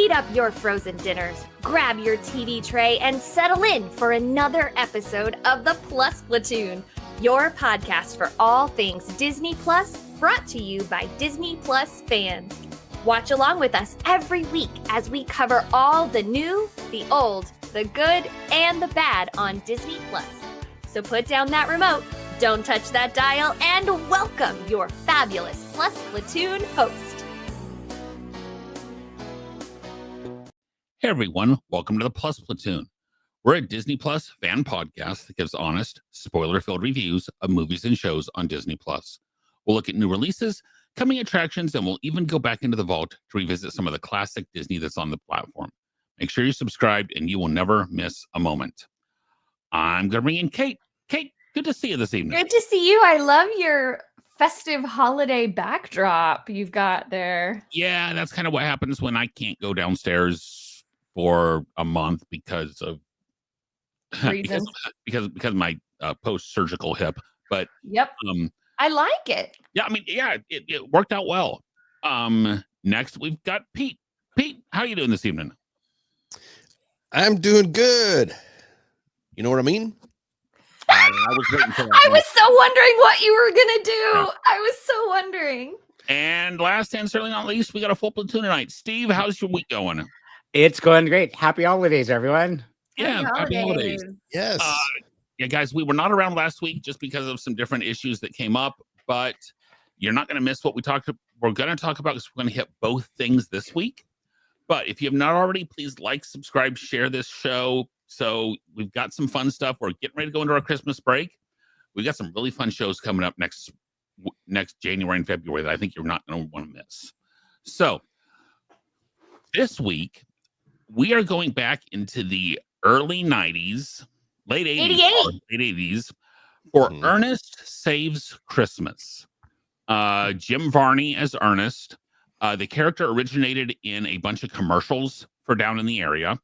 Heat up your frozen dinners, grab your TV tray, and settle in for another episode of the Plus Platoon, your podcast for all things Disney Plus, brought to you by Disney Plus fans. Watch along with us every week as we cover all the new, the old, the good, and the bad on Disney Plus. So put down that remote, don't touch that dial, and welcome your fabulous Plus Platoon host. Hey everyone, welcome to the Plus Platoon. We're a Disney Plus fan podcast that gives honest, spoiler-filled reviews of movies and shows on Disney Plus. We'll look at new releases, coming attractions, and we'll even go back into the vault to revisit some of the classic Disney that's on the platform. Make sure you're subscribed and you will never miss a moment. I'm going to bring in Kate. Kate, good to see you this evening. Good to see you. I love your festive holiday backdrop you've got there. Yeah, that's kind of what happens when I can't go downstairs for a month because of because my post-surgical hip. But yep, I like it. Yeah, I mean, yeah, it worked out well. Next we've got Pete. Pete, how are you doing this evening? I'm doing good. You know what I mean? I was waiting for that. I was so wondering what you were gonna do. Yeah. I was so wondering. And last and certainly not least, we got a full platoon tonight. Steve, how's your week going? It's going great. Happy holidays, everyone. Yeah, happy holidays. Yes. Yeah, guys, we were not around last week just because of some different issues that came up, but you're not going to miss what we're going to talk about because we're going to hit both things this week. But if you have not already, please like, subscribe, share this show. So we've got some fun stuff. We're getting ready to go into our Christmas break. We've got some really fun shows coming up next January and February that I think you're not going to want to miss. So this week, we are going back into the early 90s, late 80s for Ernest Saves Christmas. Jim Varney as Ernest. The character originated in a bunch of commercials for down in the area.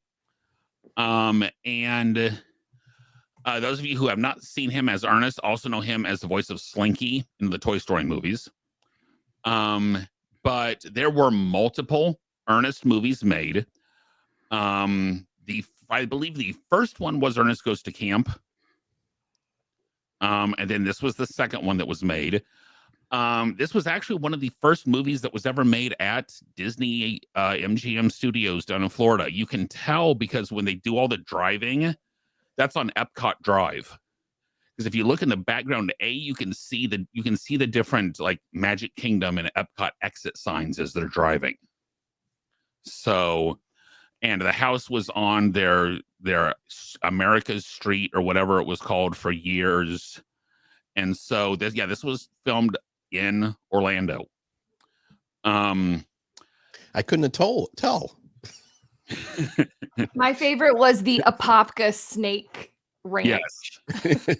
And those of you who have not seen him as Ernest also know him as the voice of Slinky in the Toy Story movies. But there were multiple Ernest movies made. I believe the first one was Ernest Goes to Camp. And then this was the second one that was made. This was actually one of the first movies that was ever made at Disney MGM Studios down in Florida. You can tell because when they do all the driving, that's on Epcot Drive. Because if you look in the background, you can see the different like Magic Kingdom and Epcot exit signs as they're driving. So, and the house was on their America's Street or whatever it was called for years. And so this was filmed in Orlando. I couldn't have tell. My favorite was the Apopka Snake Ranch. Yes.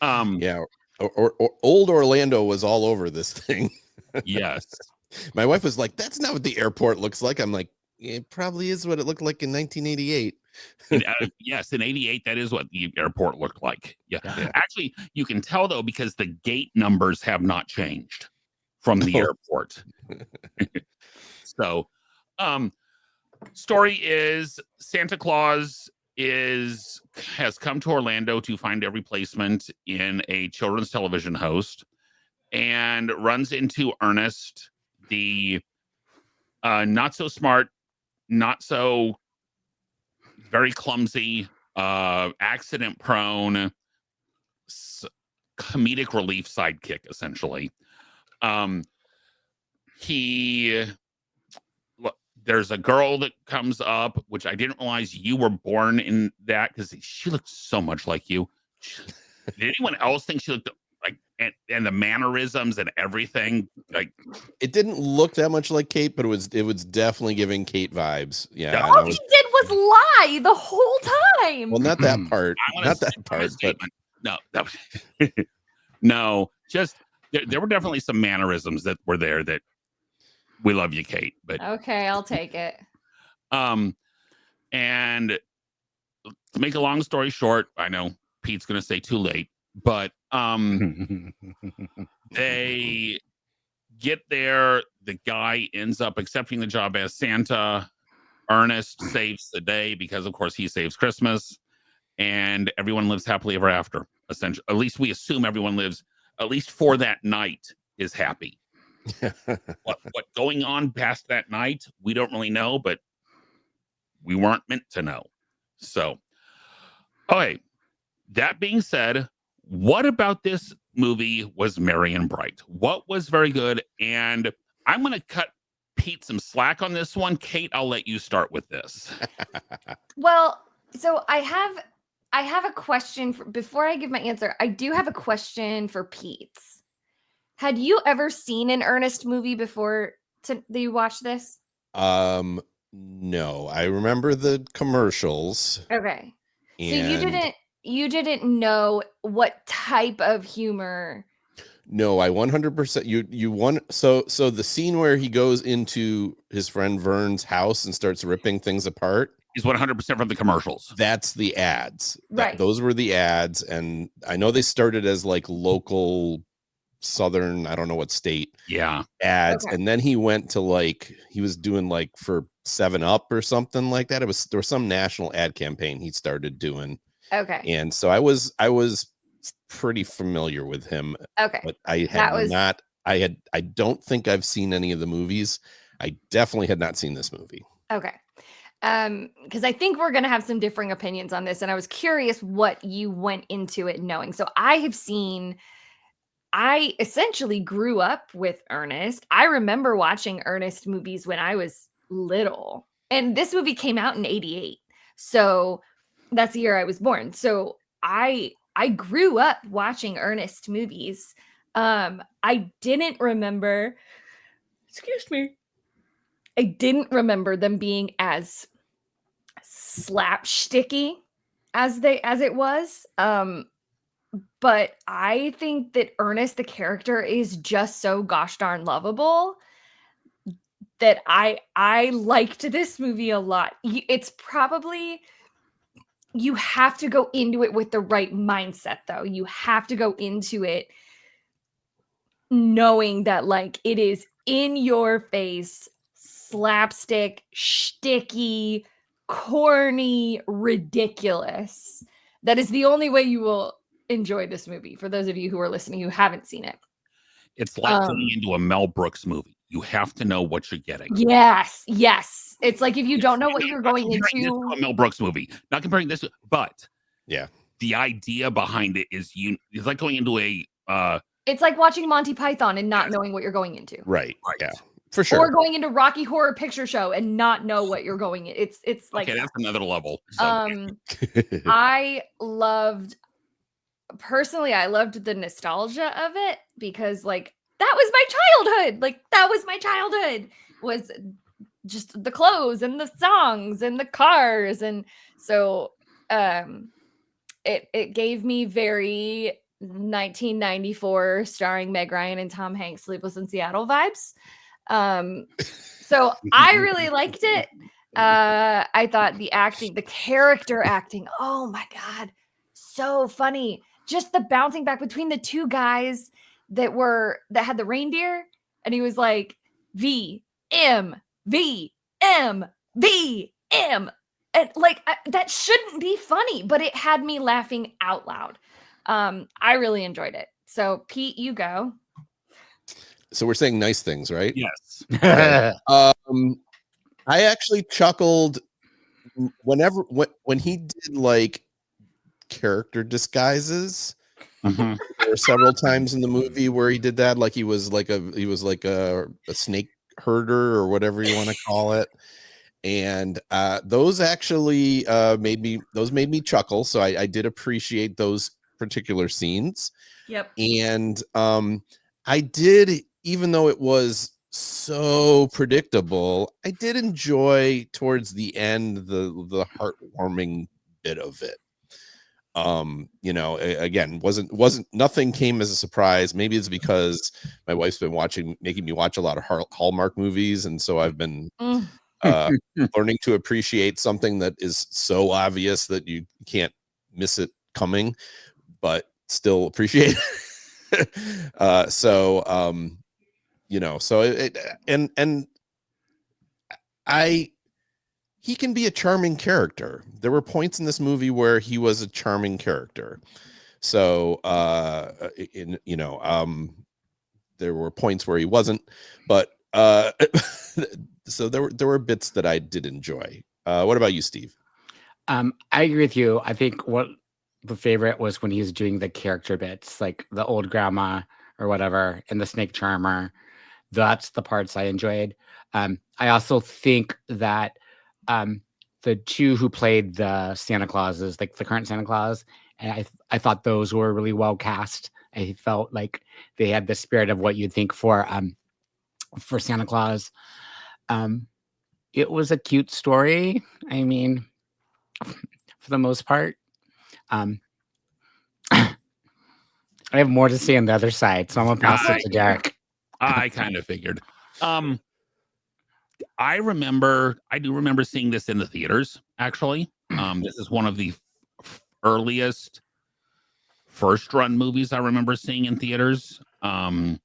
Yeah. Or old Orlando was all over this thing. Yes. My wife was like, "That's not what the airport looks like." I'm like, "It probably is what it looked like in 1988." Yes, in 88, that is what the airport looked like. Yeah. Actually, you can tell though because the gate numbers have not changed from the airport. So, story is Santa Claus has come to Orlando to find a replacement in a children's television host and runs into Ernest, the not so smart, not so very clumsy, accident prone, comedic relief sidekick, essentially. There's a girl that comes up, which I didn't realize you were born in that because she looked so much like you. Did anyone else think she looked like, and the mannerisms and everything? Like, it didn't look that much like Kate, but it was definitely giving Kate vibes. Yeah. All he did was lie the whole time. Well, not that part. Not that part. But no, no. Just there were definitely some mannerisms that were there that we love you, Kate. But okay, I'll take it. And to make a long story short, I know Pete's going to say too late, but they get there. The guy ends up accepting the job as Santa. Ernest saves the day because, of course, he saves Christmas, and everyone lives happily ever after. Essentially, at least we assume everyone lives, at least for that night, is happy. What going on past that night, we don't really know, but we weren't meant to know. So, okay. That being said, what about this movie was merry and bright? What was very good? And I'm going to cut Pete some slack on this one. Kate, I'll let you start with this. Well, so I have a question before I give my answer. I do have a question for Pete. Had you ever seen an Ernest movie before that you watched this? No, I remember the commercials. Okay. So And you didn't know what type of humor. no, I 100% you want so the scene where he goes into his friend Vern's house and starts ripping things apart Is 100% from the commercials. that's the ads. Right. Those were the ads, and I know they started as like local southern, I don't know what state ads, Okay. and then he went to like he was doing like for 7-Up or something like that. There was some national ad campaign he started doing, Okay. and so I was pretty familiar with him, Okay. but I don't think I've seen any of the movies. I definitely had not seen this movie. Okay. Because I think we're gonna have some differing opinions on this, and I was curious what you went into it knowing. So I essentially grew up with Ernest. I remember watching Ernest movies when I was little, and this movie came out in '88, so that's the year I was born. So I grew up watching Ernest movies. I didn't remember. Excuse me. I didn't remember them being as slapsticky as it was. But I think that Ernest, the character, is just so gosh darn lovable that I liked this movie a lot. It's probably, you have to go into it with the right mindset, though. You have to go into it knowing that, like, it is in your face, slapstick, shticky, corny, ridiculous. That is the only way you will enjoy this movie. For those of you who are listening who haven't seen it, It's like going into a Mel Brooks movie. You have to know what you're getting. Yes. It's like if you don't know what you're going Comparing this into. to a Mel Brooks movie, not comparing this, but Yeah. the idea behind it is it's like going into a It's like watching Monty Python and not knowing what you're going into. Right. Yeah. For sure. Or going into Rocky Horror Picture Show and not know what you're going in. It's like okay, that's another level. So. I loved the nostalgia of it because, like, that was my childhood. Like, that was my childhood, was just the clothes and the songs and the cars. And so it gave me very 1994 starring Meg Ryan and Tom Hanks Sleepless in Seattle vibes. So I really liked it. I thought the character acting, oh my God, so funny. Just the bouncing back between the two guys that had the reindeer, and he was like V M V M V M, and like that shouldn't be funny, but it had me laughing out loud. I really enjoyed it. So Pete, you go. So we're saying nice things, right? Yes. Okay. I actually chuckled when he did like character disguises. Mhm. There were several times in the movie where he did that, like he was like a snake herder or whatever you want to call it. And those actually made me chuckle. So I did appreciate those particular scenes. Yep. And I did, even though it was so predictable, I did enjoy towards the end the heartwarming bit of it. Again, wasn't nothing came as a surprise. Maybe it's because my wife's been making me watch a lot of Hallmark movies, and so I've been learning to appreciate something that is so obvious that you can't miss it coming, but still appreciate it. So he can be a charming character. There were points in this movie where he was a charming character. So there were points where he wasn't, but so there were bits that I did enjoy. What about you, Steve? I agree with you. I think what the favorite was when he was doing the character bits, like the old grandma or whatever, and the snake charmer. That's the parts I enjoyed. I also think that the two who played the Santa Clauses, like the current Santa Claus, and I thought those were really well cast. I felt like they had the spirit of what you'd think for Santa Claus. It was a cute story. I mean, for the most part. I have more to say on the other side, so I'm gonna pass it to Derek. I kind of figured. I do remember seeing this in the theaters, actually. This is one of the earliest first run movies I remember seeing in theaters. Of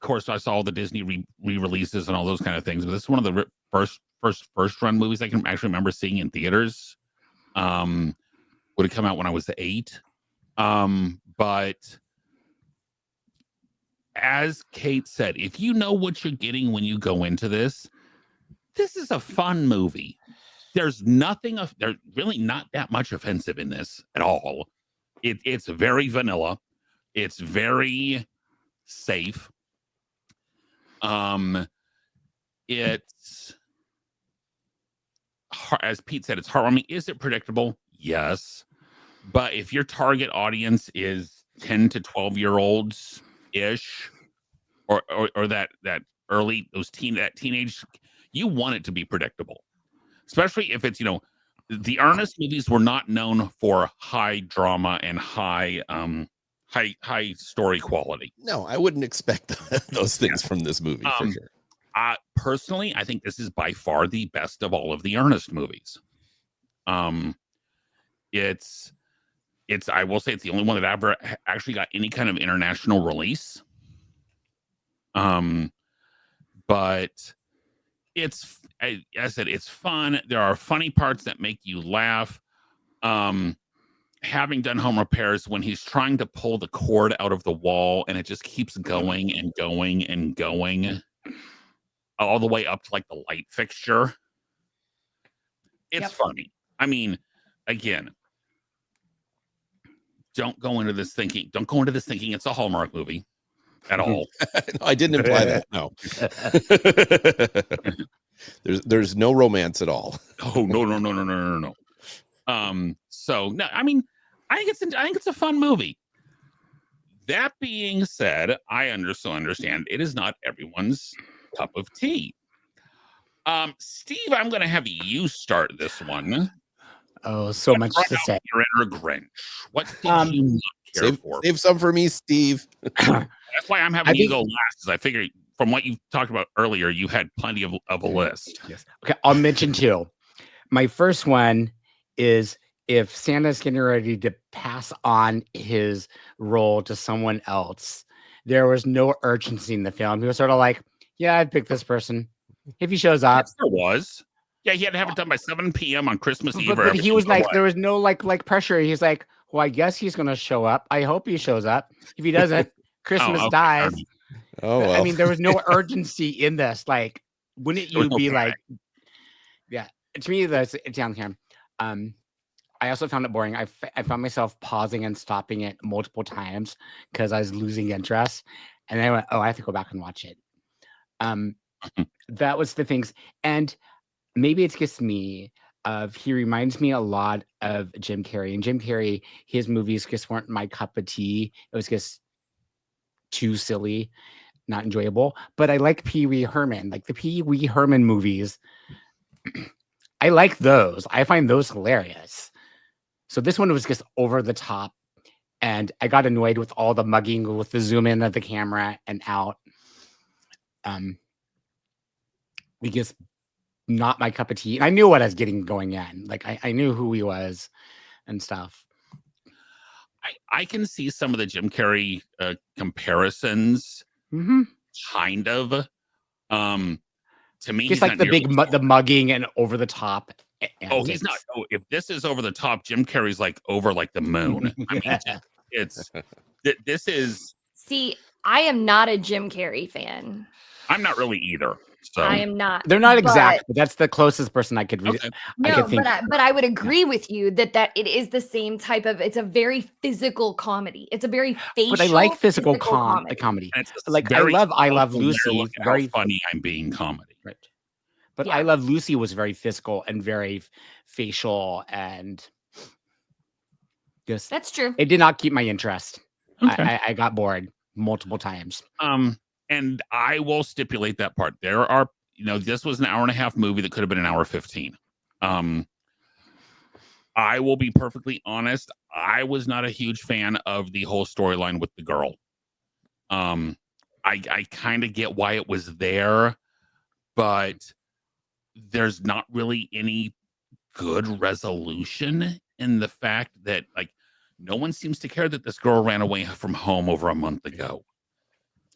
course, I saw all the Disney re-releases and all those kind of things, but this is one of the first run movies I can actually remember seeing in theaters. Would have come out when I was 8. But as Kate said, if you know what you're getting when you go into this is a fun movie. There's really not that much offensive in this at all. It's very vanilla. It's very safe. It's, as Pete said, it's heartwarming. Is it predictable? Yes. But if your target audience is 10 to 12-year-olds ish, or that early, that teenage, you want it to be predictable. Especially if it's, the Ernest movies were not known for high drama and high story quality. No, I wouldn't expect those things from this movie for sure. Personally, I think this is by far the best of all of the Ernest movies. I will say it's the only one that ever actually got any kind of international release. But as I said, it's fun. There are funny parts that make you laugh. Having done home repairs, when he's trying to pull the cord out of the wall and it just keeps going and going and going all the way up to like the light fixture. It's funny. I mean, again, don't go into this thinking it's a Hallmark movie at all. No, I didn't imply that. No. There's no romance at all. Oh, no. So no, I mean, I think it's a fun movie. That being said, I also understand it is not everyone's cup of tea. Steve, I'm going to have you start this one. Oh, so much to say. Your inner Grinch. What did you not care for? Save some for me, Steve. That's why I'm having you go last, because I figured from what you talked about earlier, you had plenty of a list. Yes. Okay, I'll mention 2. My first one is if Santa's getting ready to pass on his role to someone else, there was no urgency in the film. He was sort of like, yeah, I'd pick this person if he shows up. Yes, there was. Yeah, he had to have it done by 7 p.m. on Christmas Eve. But he was like, there was no like pressure. He's like, well, I guess he's going to show up. I hope he shows up. If he doesn't, Christmas dies. Oh, well. I mean, there was no urgency in this. Like, wouldn't you be like, yeah, to me, it's down here. I also found it boring. I found myself pausing and stopping it multiple times because I was losing interest. And then I went, oh, I have to go back and watch it. That was the things. And maybe it's just me. He reminds me a lot of Jim Carrey. And Jim Carrey, his movies just weren't my cup of tea. It was just too silly, not enjoyable. But I like Pee Wee Herman. Like the Pee Wee Herman movies, I like those. I find those hilarious. So this one was just over the top. And I got annoyed with all the mugging with the zoom in of the camera and out. Because not my cup of tea. And I knew what I was getting going in. Like I knew who he was and stuff. I can see some of the Jim Carrey comparisons. Mm-hmm. kind of. To me, Just like the big the mugging and over the top. Oh, he's not. Oh, if this is over the top, Jim Carrey's like over like the moon. I mean, this is. See, I am not a Jim Carrey fan. I'm not really either. So I am not. They're not exact, but that's the closest person I could read. Okay. No, but I would agree with you that it is the same type of. It's a very physical comedy. It's a very facial. But I like physical comedy. Like I love Lucy. Very funny. I'm being comedy. Right. But I Love Lucy was very physical and very facial, and just that's true. It did not keep my interest. Okay. I got bored multiple times. And I will stipulate that part. There are, this was an 1.5 hour movie that could have been an 1:15 hour. I will be perfectly honest. I was not a huge fan of the whole storyline with the girl. I kind of get why it was there, but there's not really any good resolution in the fact that no one seems to care that this girl ran away from home over a month ago.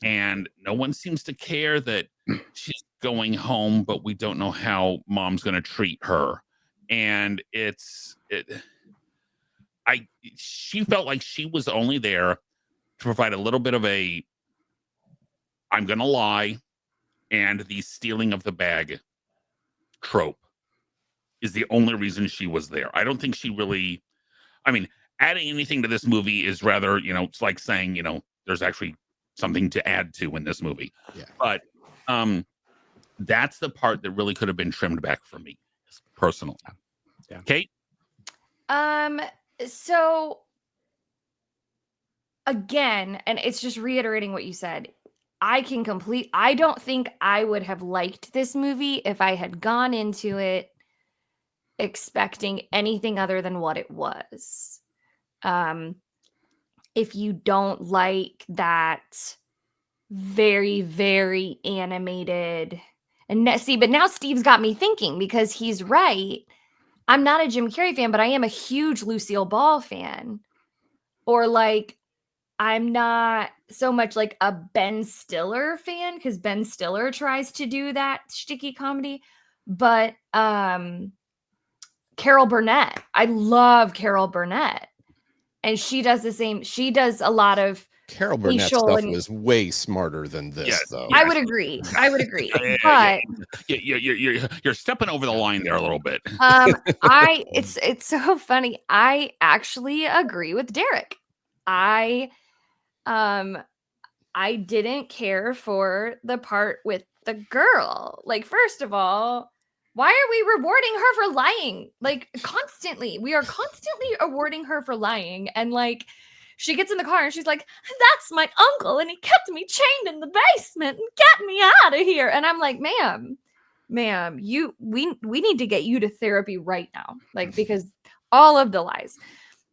And no one seems to care that she's going home, but we don't know how mom's going to treat her. And she felt like she was only there to provide a little bit of a, I'm going to lie, and the stealing of the bag trope is the only reason she was there. I don't think she really, adding anything to this movie is rather, it's like saying, there's actually something to add to in this movie. Yeah. But that's the part that really could have been trimmed back for me personally. Yeah. Kate? So again, and it's just reiterating what you said, I don't think I would have liked this movie if I had gone into it expecting anything other than what it was. If you don't like that very, very animated, but now Steve's got me thinking, because he's right. I'm not a Jim Carrey fan, but I am a huge Lucille Ball fan. Or I'm not so much like a Ben Stiller fan, because Ben Stiller tries to do that shticky comedy. But Carol Burnett, I love Carol Burnett, and she does the same. She does a lot of Carol Burnett stuff was way smarter than this, though. I would agree. But you're stepping over the line there a little bit. It's so funny. I actually agree with Derek. I didn't care for the part with the girl. First of all, why are we rewarding her for lying? Constantly. We are constantly awarding her for lying. And she gets in the car and she's like, that's my uncle, and he kept me chained in the basement and get me out of here. And I'm like, ma'am, we need to get you to therapy right now. Because all of the lies.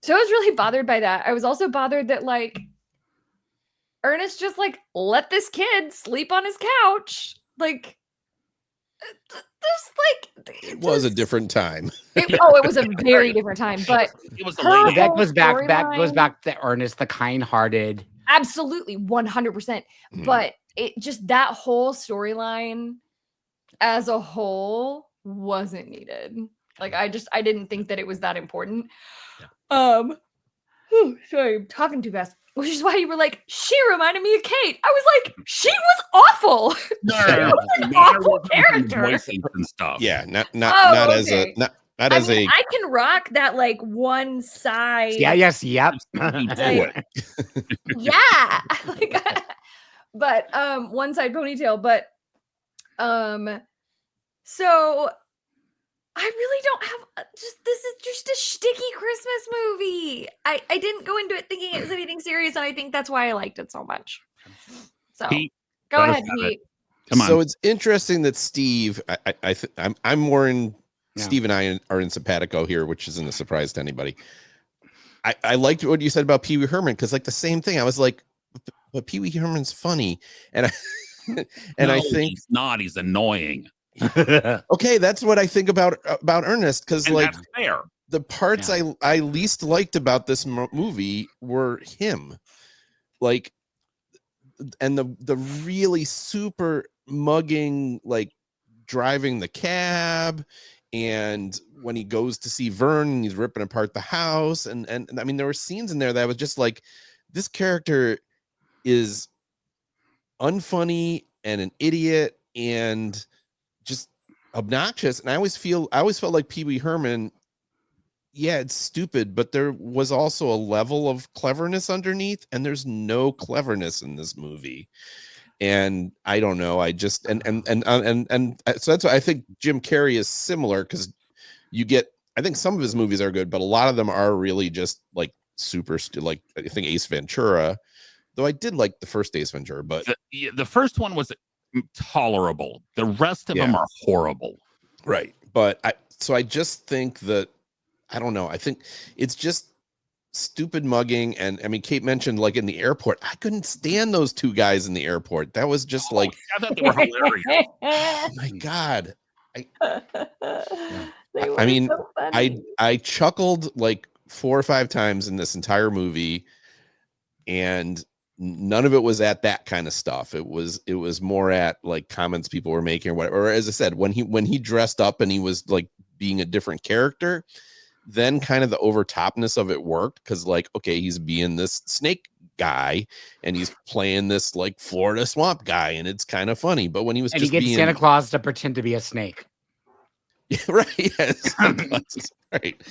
So I was really bothered by that. I was also bothered that Ernest just let this kid sleep on his couch. It was a different time. It was a very different time. But it was that goes back to Ernest, the kind-hearted. Absolutely, 100%. But it just, that whole storyline as a whole wasn't needed. I didn't think that it was that important. Yeah. Sorry, I'm talking too fast. Which is why you were like, she reminded me of Kate. I was like, she was awful. No, she was an awful character. And stuff. Yeah, not as a I can rock that one side. Yeah, yes, yep. Yeah. But one side ponytail. But so I really don't have this is just a shticky Christmas movie. I didn't go into it thinking it was anything serious, and I think that's why I liked it so much. So Pete, go ahead, Pete. Come on. So it's interesting that Steve, I'm more in. Yeah. Steve and I are in simpatico here, which isn't a surprise to anybody. I liked what you said about Pee Wee Herman, because the same thing. I was like, but Pee Wee Herman's funny, and I think he's not. He's annoying. Okay, that's what I think about Ernest, because that's fair. The parts I least liked about this movie were him. the really super mugging, like driving the cab, and when he goes to see Vern and he's ripping apart the house, and I mean there were scenes in there that was just like, this character is unfunny and an idiot and just obnoxious. And I always felt like Pee Wee Herman, yeah, it's stupid, but there was also a level of cleverness underneath, and there's no cleverness in this movie. And I don't know, I just so that's why I think Jim Carrey is similar, because I think some of his movies are good, but a lot of them are really just like like I think Ace Ventura, though I did like the first Ace Ventura, but the first one was tolerable. The rest of them are horrible. Right. But I just think that, I don't know, I think it's just stupid mugging. And I mean, Kate mentioned like in the airport, I couldn't stand those two guys in the airport. That was just like, I thought they were hilarious. oh my God. I mean, so funny. I chuckled like 4 or 5 times in this entire movie, and none of it was at that kind of stuff. It was more at like comments people were making or whatever. Or as I said, when he dressed up and he was like being a different character, then kind of the overtopness of it worked, because like, okay, he's being this snake guy and he's playing this like Florida swamp guy, and it's kind of funny. But when he was and just he gets being Santa Claus to pretend to be a snake. Yeah, right. Yes. Right.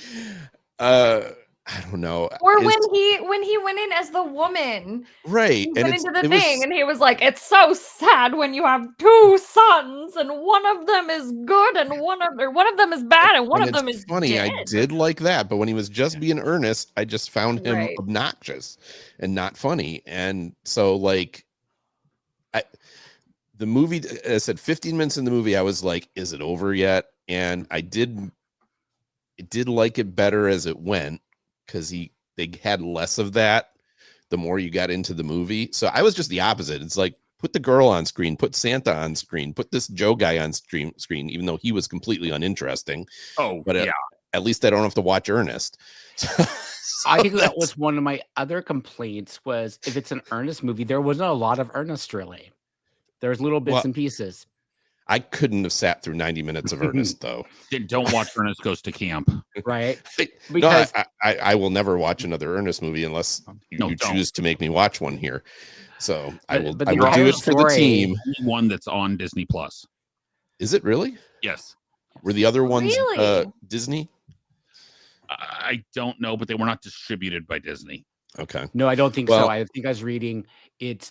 I don't know. Or when he went in as the woman, right. he And went into the it thing, was, and he was like, "It's so sad when you have 2 sons, and one of them is good, and one of them is bad, and one of them it's is funny. dead." I did like that, but when he was just being earnest, I just found him Right. obnoxious and not funny. And so like the movie, I said 15 minutes in the movie, I was like, is it over yet? And I did like it better as it went, because they had less of that the more you got into the movie. So I was just the opposite. It's like, put the girl on screen, put Santa on screen, put this Joe guy on screen, even though he was completely uninteresting. But at least I don't have to watch Ernest. I think that was one of my other complaints, was if it's an Ernest movie, there wasn't a lot of Ernest really. There was little bits and pieces. I couldn't have sat through 90 minutes of Ernest, though. Don't watch Ernest Goes to Camp. Right. Because I will never watch another Ernest movie unless you choose to make me watch one here. So I will do it for the team. One that's on Disney Plus. Is it really? Yes. Were the other ones Disney? I don't know, but they were not distributed by Disney. Okay. No, I don't think so. I think I was reading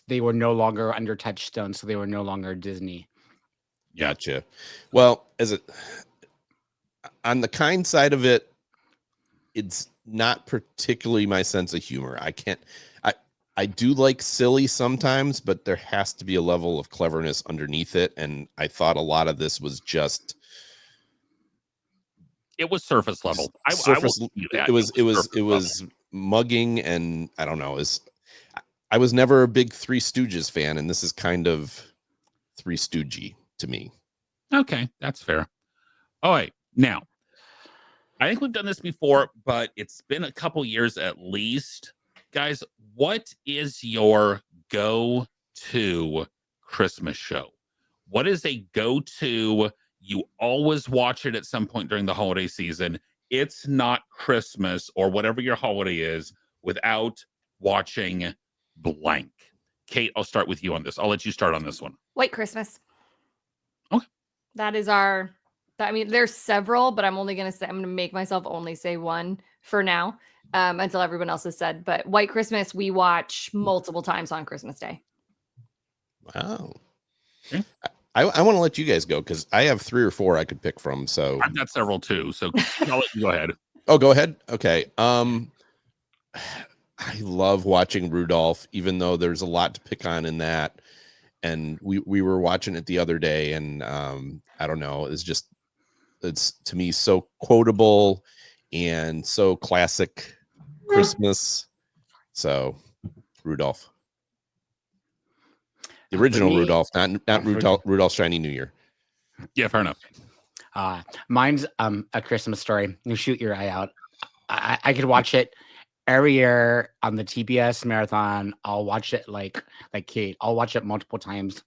they were no longer under Touchstone, so they were no longer Disney. Gotcha. Well, on the kind side of it, it's not particularly my sense of humor. I do like silly sometimes, but there has to be a level of cleverness underneath it. And I thought a lot of this was just, it was surface level. It was mugging, and I don't know. I was never a big Three Stooges fan, and this is kind of Three Stoogey to me. Okay, that's fair. All right, now I think we've done this before, but it's been a couple years at least. Guys, what is your go-to Christmas show? What is a go-to? You always watch it at some point during the holiday season. It's not Christmas or whatever your holiday is without watching blank. Kate, I'll start with you on this. I'll let you start on this one. White Christmas. Okay. That is I mean, there's several, but I'm going to make myself only say one for now, until everyone else has said. But White Christmas, we watch multiple times on Christmas Day. Wow. Okay. I want to let you guys go, because I have 3 or 4 I could pick from. So I've got several too. So I'll let you go ahead. Oh, go ahead. Okay. I love watching Rudolph, even though there's a lot to pick on in that. And we were watching it the other day, and I don't know, it's to me so quotable and so classic Christmas. So Rudolph. The original Rudolph, not Rudolph's Shiny New Year. Yeah, fair enough. Mine's A Christmas Story. You shoot your eye out. I could watch it every year on the TBS marathon, I'll watch it like Kate. I'll watch it multiple times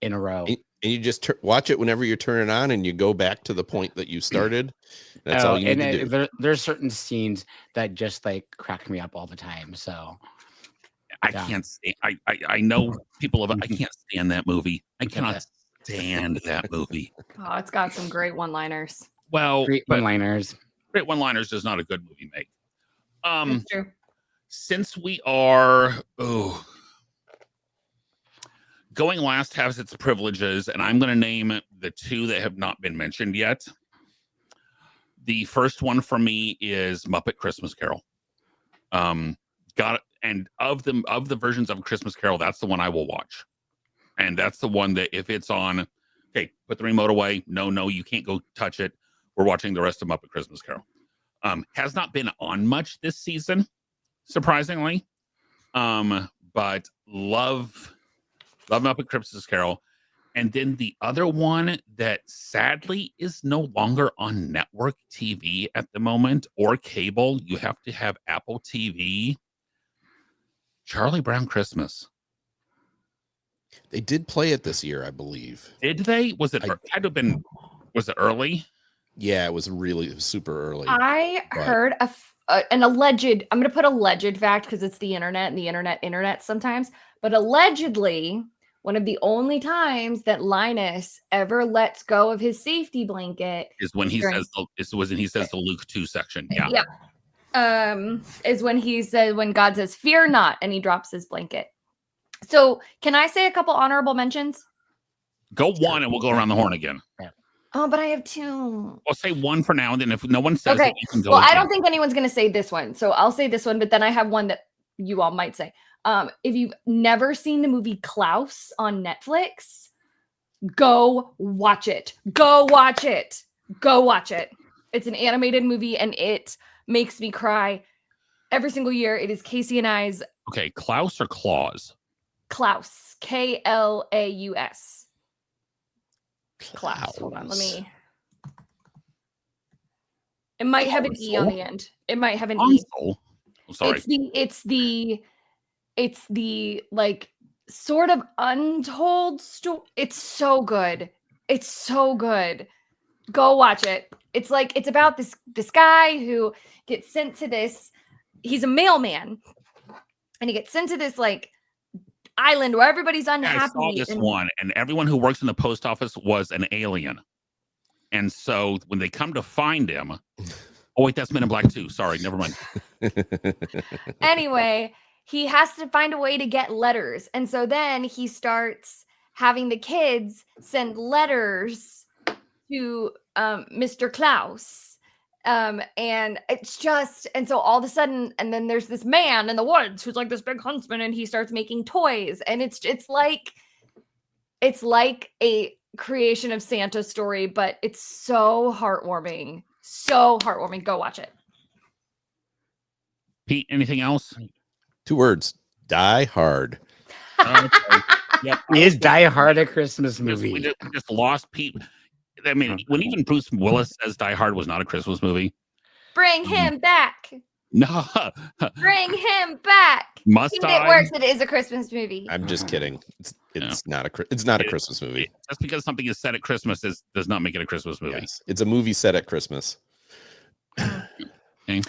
in a row. And you just watch it whenever you turn it on, and you go back to the point that you started. That's all you need to do. There's certain scenes that just like crack me up all the time. So I can't stand. I know people have. I can't stand that movie. I cannot stand that movie. Oh, it's got some great one-liners. Well, great one-liners. Great one-liners does not a good movie make. That's true. Since we are going last has its privileges, and I'm going to name the two that have not been mentioned yet. The first one for me is Muppet Christmas Carol. And of the versions of Christmas Carol, that's the one I will watch. And that's the one that if it's on, okay, put the remote away. No, you can't go touch it. We're watching the rest of Muppet Christmas Carol. Has not been on much this season, surprisingly. But love Muppet Christmas Carol. And then the other one that sadly is no longer on network TV at the moment or cable. You have to have Apple TV. Charlie Brown Christmas. They did play it this year, I believe. Did they? Was it early? Yeah, it was super early. I heard an alleged, I'm going to put alleged fact because it's the internet and the internet sometimes, but allegedly one of the only times that Linus ever lets go of his safety blanket is when he says the Luke 2 section. Yeah. Is when he says, when God says, "Fear not," and he drops his blanket. So can I say a couple honorable mentions? Go one and we'll go around the horn again. Oh, but I have two. I'll say one for now, and then if no one says it, you can go. Well, I don't think anyone's going to say this one, so I'll say this one, but then I have one that you all might say. If you've never seen the movie Klaus on Netflix, go watch it. Go watch it. Go watch it. It's an animated movie, and it makes me cry every single year. It is Casey and I's. Okay, Klaus or Claus? Klaus. Klaus. Klaus. Hold on, let me. It might have an E on the end. It might have an E. Oh, sorry. It's the like sort of untold story. It's so good. It's so good. Go watch it. It's about this guy who gets sent to this. He's a mailman, and he gets sent to this like island where everybody's unhappy. I saw this one, and everyone who works in the post office was an alien. And so when they come to find him, oh wait, that's Men in Black 2. Sorry, never mind. Anyway, he has to find a way to get letters, and so then he starts having the kids send letters to Mr. Klaus. And it's just, and so all of a sudden, and then there's this man in the woods who's like this big huntsman, and he starts making toys, and it's like a creation of Santa story, but it's so heartwarming. Go watch it. Pete, anything else? 2 words: Die Hard. Okay. Yep. Is Die Hard a Christmas movie? We just lost Pete. I mean, when even Bruce Willis says Die Hard was not a Christmas movie. Bring him back. No. Bring him back. Must I? It works. It is a Christmas movie. I'm just kidding. It's not a Christmas movie. Just because something is set at Christmas does not make it a Christmas movie. Yes, it's a movie set at Christmas. Okay.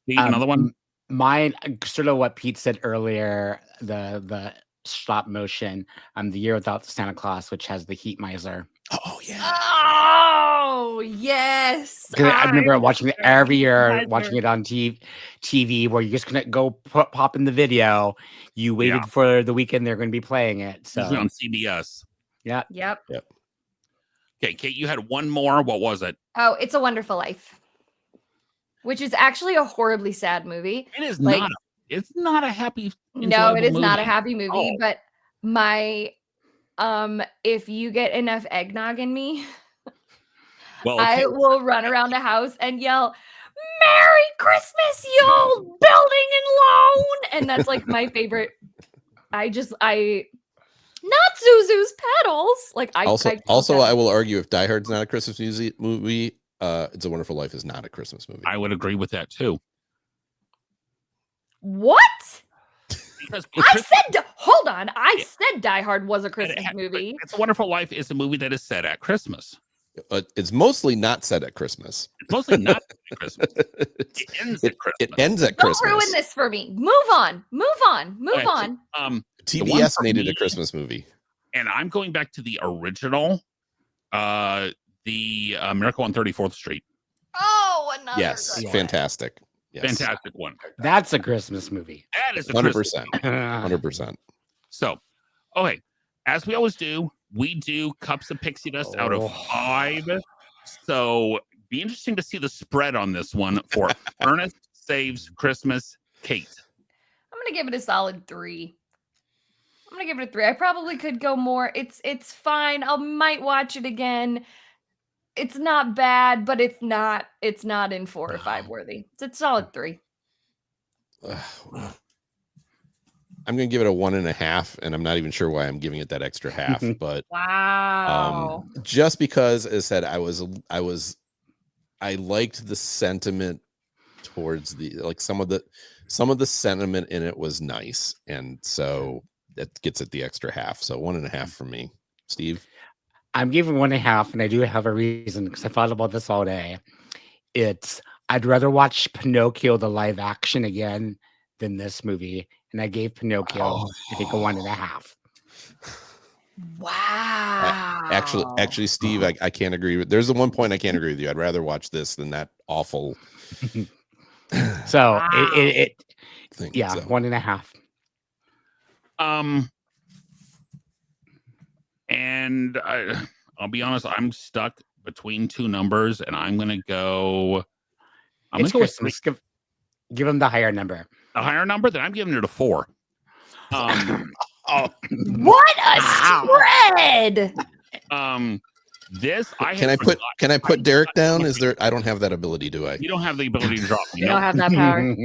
Pete, another one. Mine, sort of what Pete said earlier, the stop motion, The Year Without Santa Claus, which has the Heat Miser. Oh yeah. Oh yes. I remember watching it every year, watching it on TV, where you just couldn't go pop in the video. You waited for the weekend they're going to be playing it. So usually on CBS. Yeah. Yep. Okay, Kate, you had one more. What was it? Oh, It's a Wonderful Life, which is actually a horribly sad movie. It is not. It's not a happy. No, it is not a happy movie. Oh. But my, if you get enough eggnog in me, well, I will run around the house and yell, "Merry Christmas, you old building and loan!" And that's like my favorite. Not Zuzu's pedals. Like I will argue if Die Hard's not a Christmas movie, It's a Wonderful Life is not a Christmas movie. I would agree with that too. What? Because I said, hold on. I said Die Hard was a Christmas movie. It's a Wonderful Life is a movie that is set at Christmas. It's mostly not set at Christmas. It's mostly not at Christmas. It ends at Christmas. It ends at Don't Christmas. ruin this for me. Move on. Okay, TBS made it a Christmas movie. And I'm going back to the original, the Miracle on 34th Street. Oh, another. Yes, good one. fantastic. Yes. Fantastic one. That's a Christmas movie. That is a 100%. 100%. So, okay, as we always do, we do cups of pixie dust out of 5. So, be interesting to see the spread on this one for Ernest Saves Christmas, Kate. I'm gonna give it a solid 3. I'm gonna give it a 3. I probably could go more. It's fine. I might watch it again. It's not bad, but it's not in 4 or 5 worthy. It's a solid 3. I'm gonna give it a 1.5, and I'm not even sure why I'm giving it that extra half, but Wow. just because, as I said, I liked the sentiment towards some of the sentiment in it was nice, and so that gets it the extra half. So 1.5 for me. Steve? I'm giving 1.5, and I do have a reason because I thought about this all day. I'd rather watch Pinocchio the live action again than this movie, and I gave Pinocchio I think a 1.5. Wow. Actually, Steve, I can't agree with. There's the one point I can't agree with you. I'd rather watch this than that awful. So Wow. it thing. yeah, So. 1.5. And I'll be honest, I'm stuck between 2 numbers, and I'm gonna go. It's Christmas. Give him the higher number. A higher number, then I'm giving it a 4. What a spread! This Can I put Derek down? Is there? I don't have that ability, do I? You don't have the ability to drop me. You no. don't have that power.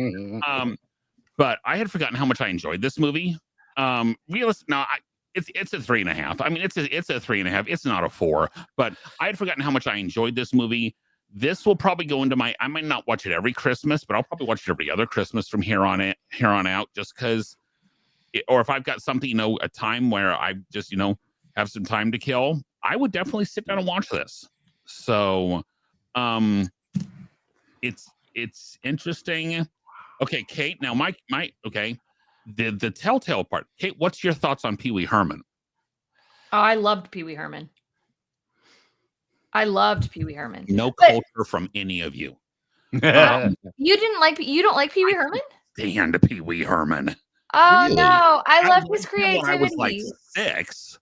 But I had forgotten how much I enjoyed this movie. It's a 3.5. I mean, it's a 3.5. It's not a 4. But I had forgotten how much I enjoyed this movie. This will probably go into I might not watch it every Christmas, but I'll probably watch it every other Christmas from here on out, just because. Or if I've got something, a time where I just, have some time to kill, I would definitely sit down and watch this. So, it's interesting. Okay, Kate. Now, the telltale part. Kate, what's your thoughts on Pee Wee Herman? Oh, I loved Pee Wee Herman. No culture from any of you. You don't like Pee Wee Herman? Stand Pee Wee Herman. Oh Really? no, I love his liked him when I was like creativity. 6,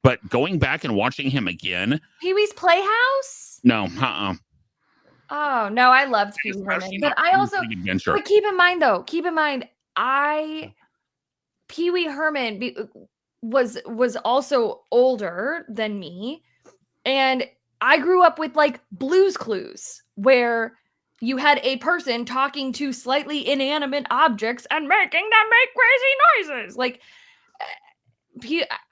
but going back and watching him again. Pee Wee's Playhouse? No, Oh no, I loved Pee Wee Herman, but I also. Big Adventure. But keep in mind, Pee Wee Herman was also older than me, and I grew up with like Blue's Clues, where you had a person talking to slightly inanimate objects and making them make crazy noises. Like,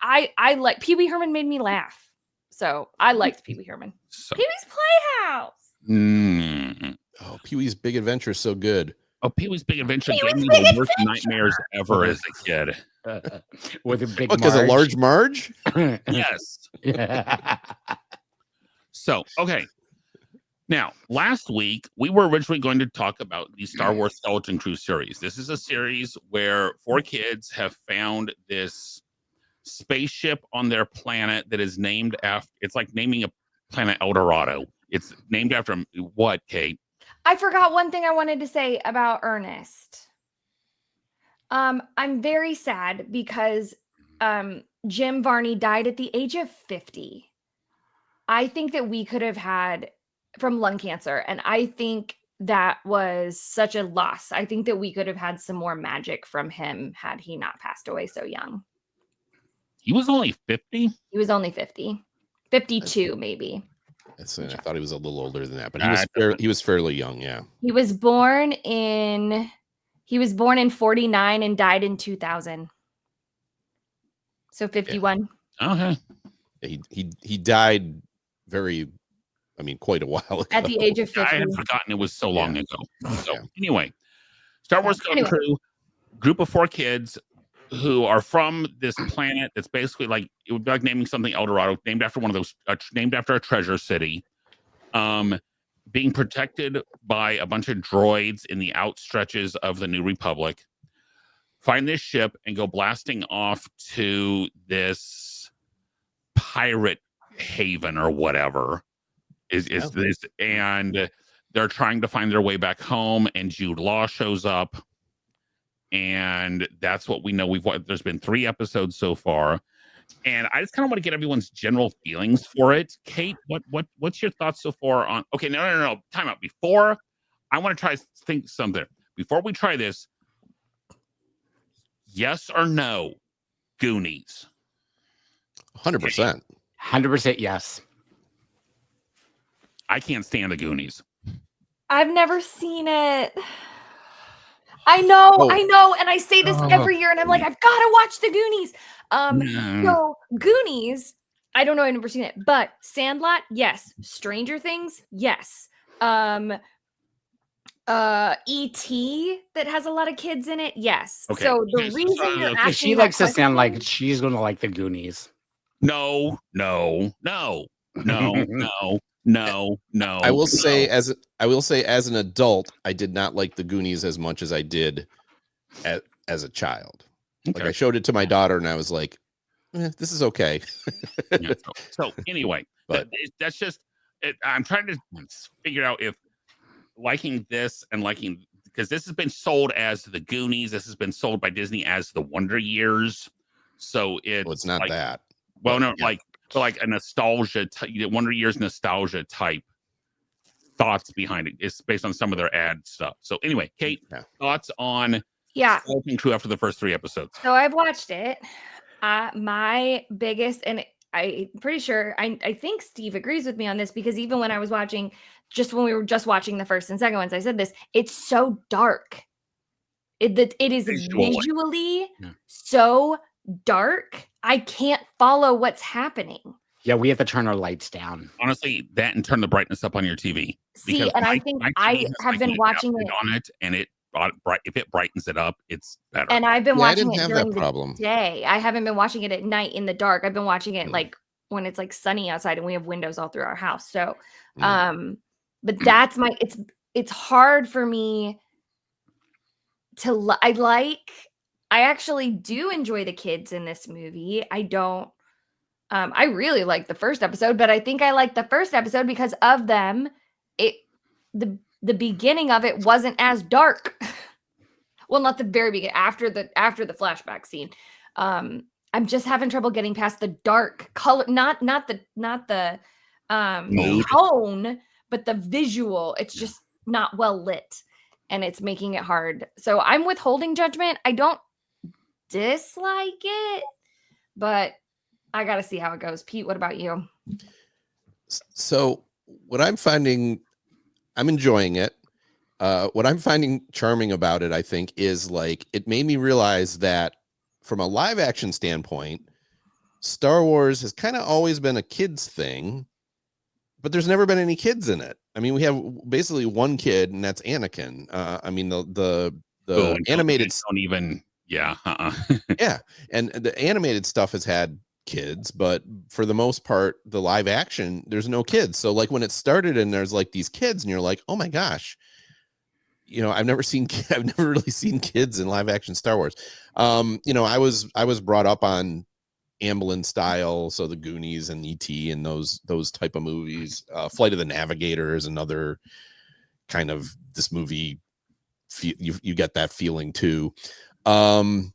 I like Pee Wee Herman made me laugh, so I liked Pee Wee Herman. Pee Wee's Playhouse. Oh, Pee Wee's Big Adventure is so good. Oh, Pee Wee's Big Adventure Pee gave Wee's me Big the worst Adventure. nightmares ever as a kid. With a big Because a large Marge? Yes. So, okay. Now, last week, we were originally going to talk about the Star Wars Skeleton Crew series. This is a series where 4 kids have found this spaceship on their planet that is named after, it's like naming a planet El Dorado. It's named after what, Kate? I forgot one thing I wanted to say about Ernest. I'm very sad because Jim Varney died at the age of 50. I think that we could have had from lung cancer, and I think that was such a loss. I think that we could have had some more magic from him had he not passed away so young. He was only 50? He was only 50. 52 maybe. I thought he was a little older than that, but he was fairly young, yeah. He was born in 49 and died in 2000. So 51. Yeah. Okay. He died quite a while ago. At the age of 50. I had forgotten it was so long ago. So anyway, Star Wars Skeleton Crew. group of 4 kids who are from this planet that's basically like, it would be like naming something El Dorado, named after one of those, named after a treasure city, being protected by a bunch of droids in the outstretches of the New Republic. Find this ship and go blasting off to this pirate haven or whatever is this, and they're trying to find their way back home, and Jude Law shows up, and that's what we know. There's been 3 episodes so far, and I just kind of want to get everyone's general feelings for it. Kate, what's your thoughts so far on? Okay, no, time out. Before I want to try to think something. Before we try this, yes or no, Goonies? 100%. 100% yes. I can't stand the Goonies. I've never seen it. I know, and I say this every year, and I'm like, I've got to watch the Goonies. So Goonies, I don't know, I've never seen it, but Sandlot, yes. Stranger Things, yes. E.T. that has a lot of kids in it, yes. Okay. So the reason you're asking, If she likes to sound like she's gonna like the Goonies. No. I will say as an adult, I did not like the Goonies as much as I did as a child. Okay. Like I showed it to my daughter and I was like, this is okay. Yeah, so anyway, but that's just it. I'm trying to figure out if liking this and liking, because this has been sold as the Goonies, this has been sold by Disney as the Wonder Years, so it's not like, that. Well, no, yeah. like a nostalgia, Wonder Years nostalgia type thoughts behind it. It's based on some of their ad stuff. So anyway, Kate, thoughts on Skeleton Crew after the first 3 episodes? So I've watched it. My biggest, and I'm pretty sure, I think Steve agrees with me on this, because even when I was watching, just when we were just watching the first and second ones, I said this, it's so dark. It is visually so dark. I can't follow what's happening. Yeah, we have to turn our lights down. Honestly, that and turn the brightness up on your TV. See, and I think I have been watching it on it, and if it brightens it up, it's better. And I've been watching it during the day. I haven't been watching it at night in the dark. I've been watching it like when it's like sunny outside and we have windows all through our house. So, but that's it's hard for me to I actually do enjoy the kids in this movie. I don't, I really like the first episode, but I think I like the first episode because of them. The beginning of it wasn't as dark. Well, not the very beginning, after the flashback scene. I'm just having trouble getting past the dark color, not the tone, but the visual. It's just not well lit, and it's making it hard. So I'm withholding judgment. I don't dislike it, but I got to see how it goes. Pete, what about you? So what I'm finding, I'm enjoying it. What I'm finding charming about it, I think, is like it made me realize that from a live action standpoint, Star Wars has kind of always been a kids thing, but there's never been any kids in it. I mean, we have basically one kid, and that's Anakin. I mean, the animated don't even yeah, and the animated stuff has had kids, but for the most part, the live action, there's no kids. So like when it started and there's like these kids, and you're like, oh my gosh. I've never really seen kids in live action Star Wars. I was brought up on Amblin style, so the Goonies and E.T. and those type of movies. Flight of the Navigator is another kind of this movie. You get that feeling too, and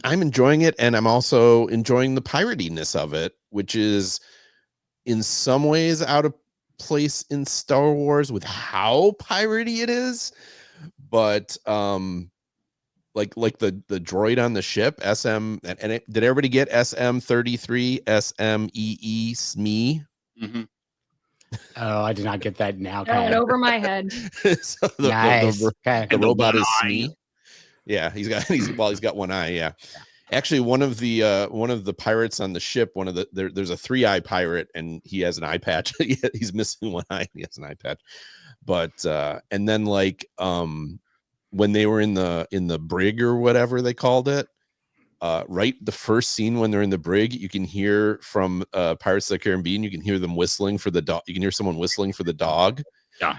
I'm enjoying it, and I'm also enjoying the piratiness of it, which is in some ways out of place in Star Wars with how piratey it is, but like the droid on the ship SM, and did everybody get SM-33 SMEE SME? Mm-hmm. Oh, I did not get that now. That went over my head. So the robot is SME. Yeah, he's got one eye. Yeah. Actually, one of the pirates on the ship, there's a 3-eye pirate, and he has an eye patch. He's missing one eye. He has an eye patch. But and then like when they were in the brig or whatever they called it, right, the first scene when they're in the brig, you can hear from Pirates of the Caribbean, you can hear them whistling for the dog. You can hear someone whistling for the dog. Yeah.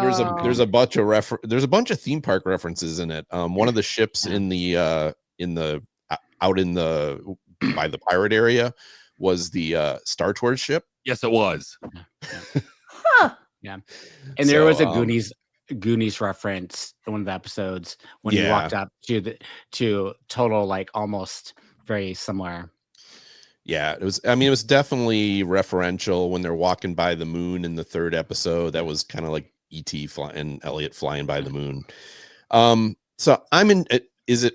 There's a bunch of theme park references in it. One of the ships in the out in the by the pirate area was the Star Tours ship. Yes, it was. Huh. Yeah. And there was a Goonies reference in one of the episodes when he walked up to total, like, almost very similar. Yeah, it was. I mean, it was definitely referential when they're walking by the moon in the third episode. That was kind of like E.T. and Elliot flying by the moon. So I'm in. Is it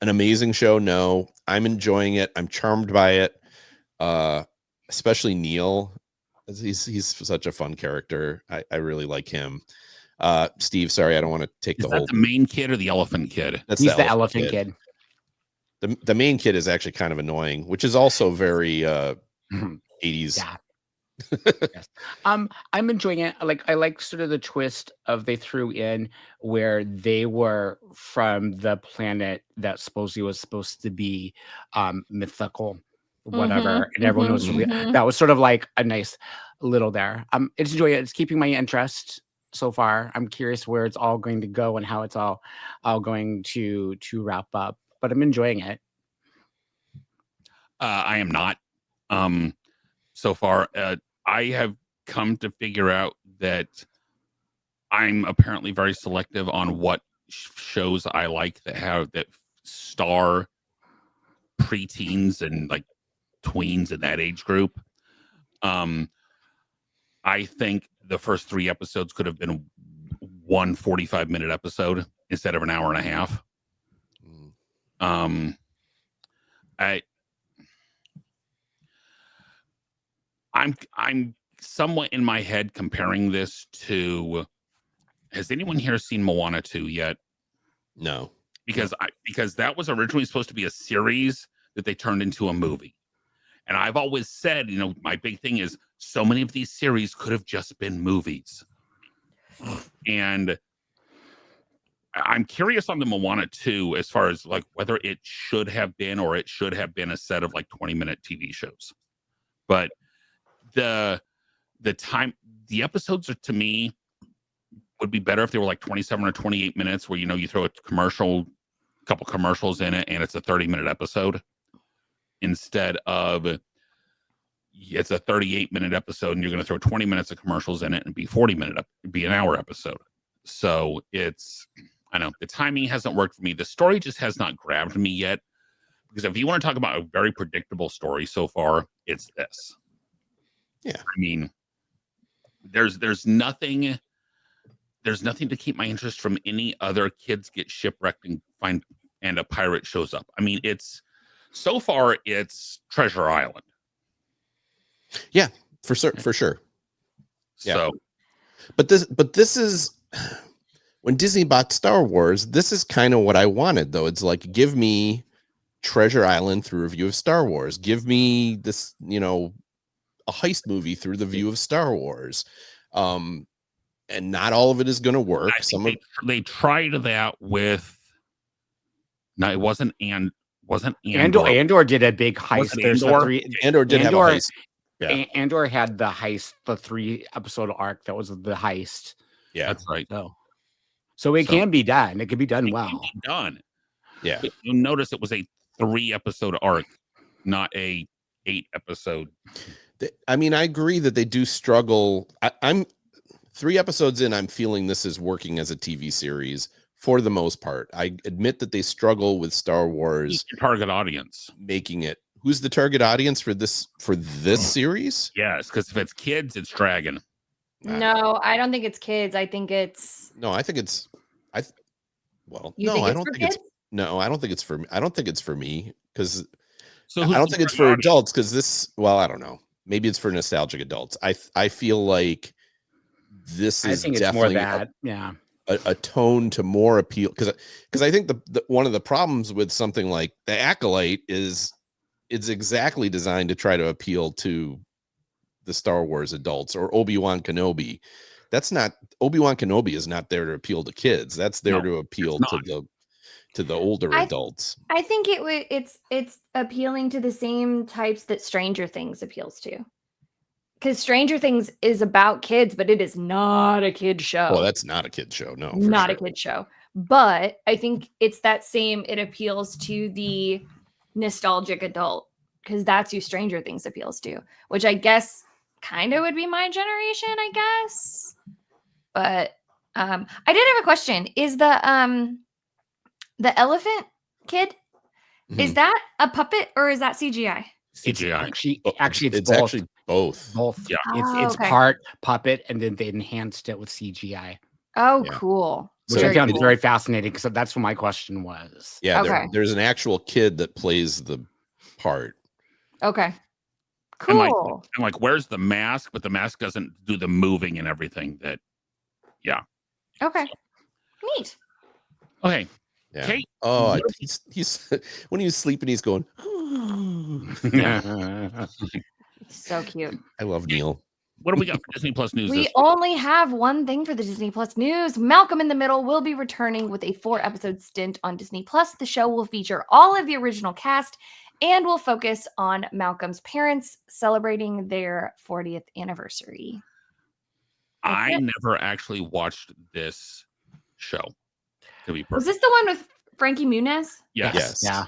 an amazing show? No, I'm enjoying it. I'm charmed by it. Especially Neil. He's such a fun character. I really like him. Steve, sorry, I don't want to take Is that the main kid or the elephant kid? He's the elephant kid. The main kid is actually kind of annoying, which is also very 80s. Yeah. Yes. I'm enjoying it. I like sort of the twist of they threw in where they were from the planet that supposedly was supposed to be mythical, whatever, and everyone was really that was sort of like a nice little there. It's enjoying it. It's keeping my interest so far. I'm curious where it's all going to go and how it's all going to wrap up, but I'm enjoying it. I am not. So far, I have come to figure out that I'm apparently very selective on what shows I like that star preteens and like tweens in that age group. I think the first 3 episodes could have been one 45-minute episode instead of an hour and a half. I'm somewhat in my head comparing this to. Has anyone here seen Moana 2 yet? No, because that was originally supposed to be a series that they turned into a movie, and I've always said, my big thing is so many of these series could have just been movies, and I'm curious on the Moana 2 as far as like whether it should have been or it should have been a set of like 20-minute TV shows, but the episodes are, to me, would be better if they were like 27 or 28 minutes where you throw a couple commercials in it and it's a 30-minute episode instead of it's a 38-minute episode and you're going to throw 20 minutes of commercials in it and be 40-minute be an hour episode. So I know the timing hasn't worked for me. The story just has not grabbed me yet, because if you want to talk about a very predictable story so far, it's this. Yeah, I mean, there's nothing to keep my interest from any other kids get shipwrecked and a pirate shows up. I mean, so far it's Treasure Island. Yeah, for sure. Yeah. So, but this is when Disney bought Star Wars. This is kind of what I wanted, though. It's like, give me Treasure Island through a view of Star Wars. Give me this, a heist movie through the view of Star Wars. And not all of it is going to work. They tried that with. No, it wasn't. Wasn't Andor. Andor did a big heist. Andor did have a heist. Yeah. Andor had the heist, the 3-episode arc that was the heist. Yeah, that's right. So it can be done. It can be done well. Can be done. Yeah. But you'll notice it was a 3-episode arc, not a 8-episode. I mean, I agree that they do struggle. I'm 3 episodes in. I'm feeling this is working as a TV series for the most part. I admit that they struggle with Star Wars. Target audience. Making it. Who's the target audience for this series? Yes, because if it's kids, it's Dragon. No, I don't think it's kids. I think it's. No, I think it's. I don't think it's for me. I don't think it's for me because. So I don't think it's for adults because this. Well, I don't know. Maybe it's for nostalgic adults. I feel like this is definitely a tone to more appeal because I think the one of the problems with something like The Acolyte is it's exactly designed to try to appeal to the Star Wars adults, or Obi-Wan Kenobi. that's not Obi-Wan Kenobi is not there to appeal to kids. That's there to appeal to the older adults. I think it's appealing to the same types that Stranger Things appeals to. Because Stranger Things is about kids, but it is not a kid show. Well, that's not a kid show. No, not a kid show. But I think it's that same. It appeals to the nostalgic adult because that's who Stranger Things appeals to, which I guess kind of would be my generation, I guess. But I did have a question. Is the elephant kid, is that a puppet or is that CGI? CGI. Actually, it's both. actually both. Both. Yeah. It's okay. part puppet, and then they enhanced it with CGI. Oh, Yeah. cool. Which So I found cool. very fascinating because that's what my question was. Yeah, Okay. there's an actual kid that plays the part. Okay. And Cool. like, where's the mask? But the mask doesn't do the moving and everything. Okay. Neat. Okay. Yeah. Kate, Oh, he's when he was sleeping, he's going. So cute. I love Neil. what do we got for Disney Plus news? We this week? only have one thing for the Disney Plus news. Malcolm in the Middle will be returning with a 4-episode stint on Disney Plus. The show will feature all of the original cast and will focus on Malcolm's parents celebrating their 40th anniversary. I never actually watched this show. To be Was perfect. this the one with Frankie Muniz? Yes. Yeah.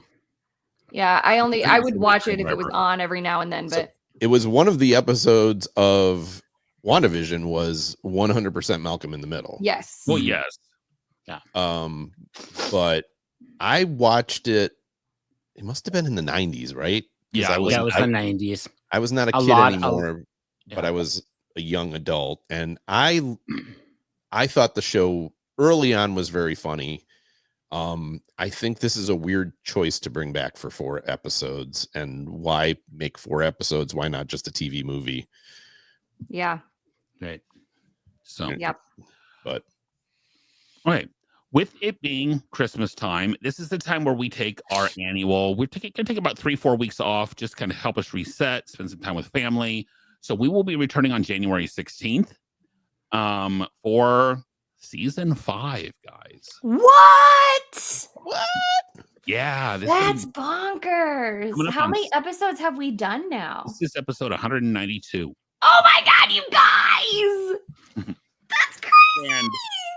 Yeah, I would watch it if it Driver. was on every now and then, but It was one of the episodes of WandaVision was 100% Malcolm in the Middle. yes. Well, yes. But I watched it. It must have been in the 90s, right? 'Cause Yeah, I was, It was the 90s. I was not a A kid lot anymore, but yeah. I was a young adult, and I thought the show early on was very funny. I think this is a weird choice to bring back for 4 episodes, and why make 4 episodes? Why not just a TV movie? Yeah. Right. So, Yep. But okay. With it being Christmas time, this is the time where we take our annual. We're going to take about 3-4 weeks off, just kind of help us reset, spend some time with family. So we will be returning on January 16th for season 5, guys. What? Yeah, That's bonkers. coming up How on many episodes have we done now? this is episode 192. Oh my God, you guys! That's crazy. And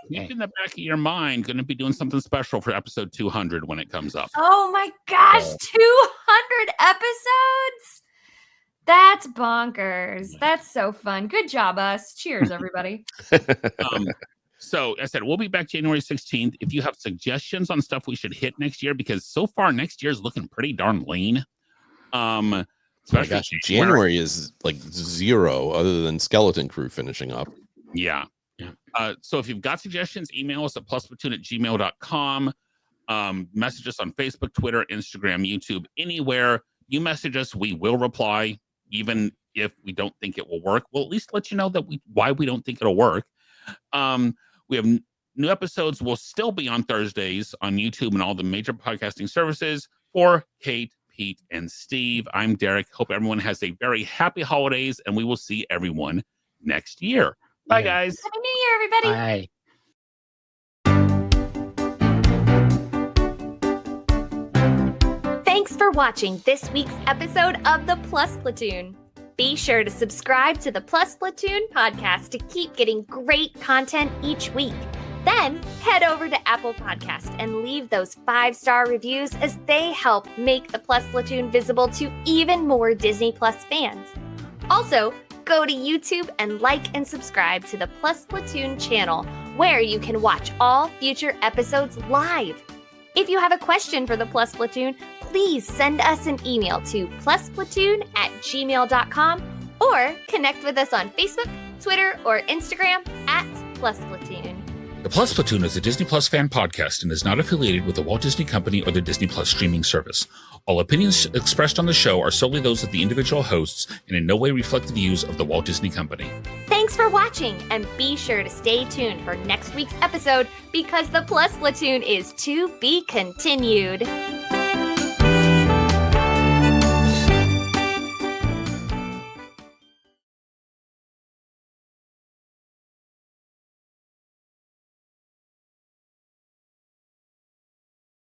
keep in the back of your mind, going to be doing something special for episode 200 when it comes up. Oh my gosh, 200 episodes? That's bonkers. That's so fun. Good job, us. Cheers, everybody. So as I said, we'll be back January 16th. If you have suggestions on stuff we should hit next year, because so far next year is looking pretty darn lean. oh my Especially gosh, January is like 0 other than Skeleton Crew finishing up. Yeah. So if you've got suggestions, email us at plusplatoon@gmail.com. Message us on Facebook, Twitter, Instagram, YouTube, anywhere. You message us, we will reply, even if we don't think it will work. We'll at least let you know that why we don't think it'll work. We have new episodes will still be on Thursdays on YouTube and all the major podcasting services. For Kate, Pete, and Steve, I'm Derek. Hope everyone has a very happy holidays, and we will see everyone next year. Bye, guys. Happy New Year, everybody. Bye. Thanks for watching this week's episode of the Plus Platoon. Be sure to subscribe to the Plus Platoon podcast to keep getting great content each week. Then head over to Apple Podcast and leave those 5-star reviews as they help make the Plus Platoon visible to even more Disney Plus fans. Also, go to YouTube and like and subscribe to the Plus Platoon channel, where you can watch all future episodes live. If you have a question for the Plus Platoon, please send us an email to plusplatoon@gmail.com or connect with us on Facebook, Twitter, or Instagram @plusplatoon. The Plus Platoon is a Disney Plus fan podcast and is not affiliated with the Walt Disney Company or the Disney Plus streaming service. All opinions expressed on the show are solely those of the individual hosts and in no way reflect the views of the Walt Disney Company. Thanks for watching, and be sure to stay tuned for next week's episode because the Plus Platoon is to be continued.